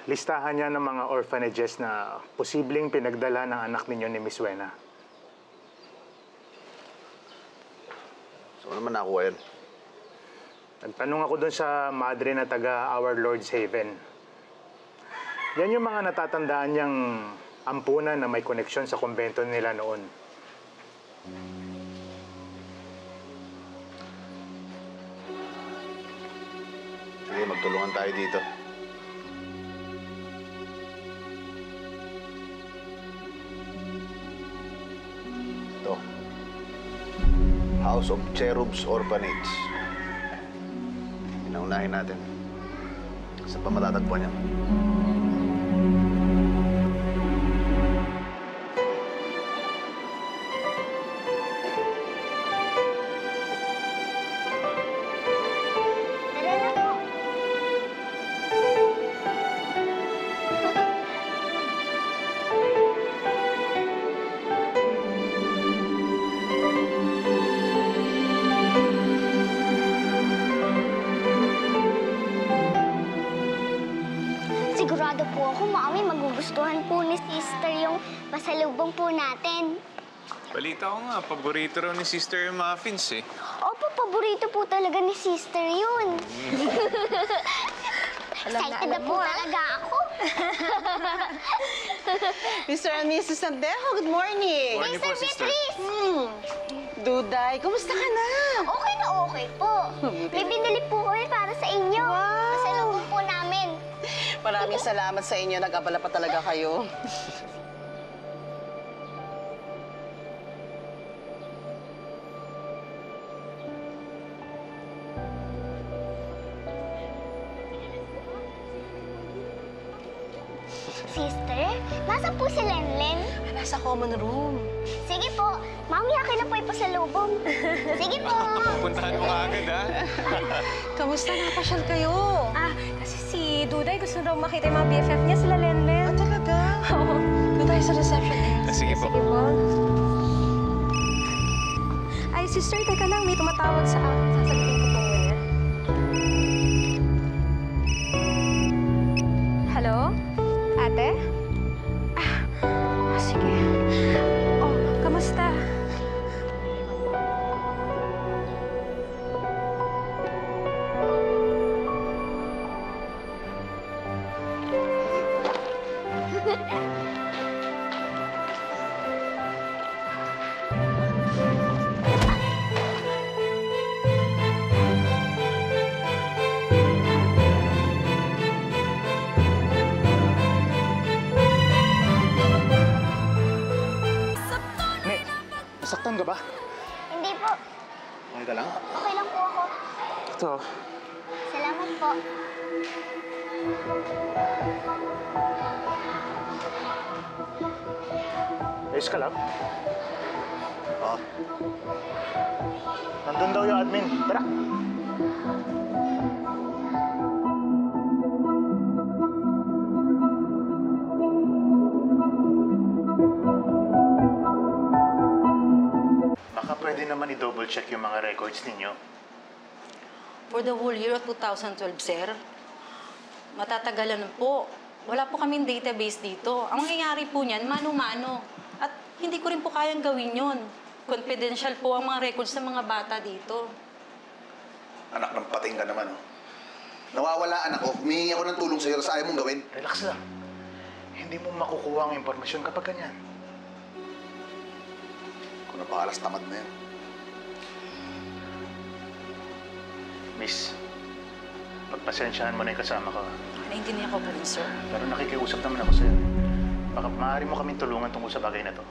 listahan niya ng mga orphanages na posibleng pinagdala ng anak ninyo ni Miss Wena. Saan naman nakuha yan? Nagtanong ako doon sa madre na taga Our Lord's Haven. Yan yung mga natatandaan niyang ampunan na may koneksyon sa kumbento nila noon. Sige, magtulungan tayo dito. Ito. House of Cherubs Orphanage. Inaunahin natin. Saan pa matatagpuan yan? Sigurado po ako, Mami, magugustuhan po ni Sister yung pasalubong po natin. Balita ko nga, paborito raw ni Sister yung muffins eh. Opo, paborito po talaga ni Sister yun. Excited na po talaga ako. Mr. and Mrs. Sandejo, good morning. Morning po, Sister. Duday, kumusta ka na? Okay na okay po. May binili po kami para sa inyo. Wow! Pasalubong po namin. Maraming salamat sa inyo. Nag-abala pa talaga kayo. Sister, nasa po si Lenlen? Nasa common room. Sige po. Mami, akin na po ipasalubong. Sige po. Pupuntahan mo agad, ha? Kamusta? Napasyal kayo? Kasi si Duday gusto raw makita yung mga BFF niya, sila Lenlen. Talaga? Oo. Doon tayo sa reception. Sige po. Sige po. Ay, sister, teka lang. May tumatawag sa akin. Sasagutin ko po muna. Hello? Ate? Sige. Oh, kamusta? Nasaktan ka ba? Hindi po. Okay ka lang? Okay lang po ako. Ito. Salamat po. Ayos ka lang? Oo. Nandun daw yung admin. Tara. Baka pwede naman i-double check yung mga records ninyo. For the whole year of 2012, sir, matatagalan na po. Wala po kaming database dito. Ang mangyayari po niyan, mano-mano. At hindi ko rin po kayang gawin yun. Confidential po ang mga records ng mga bata dito. Anak ng pating ka naman, oh. Nawawala anak ko. Humihingi ako ng tulong sa'yo, tapos ayaw mong gawin. Relax lang. Hindi mo makukuha ang impormasyon kapag ganyan. Kung napakalas, tamad na yan. Miss, pagpasensyahan mo na yung kasama ko. Naintindihan ko po rin, sir. Pero nakikiusap naman ako sa'yo. Baka maaari mo kaming tulungan tungkol sa bagay na to.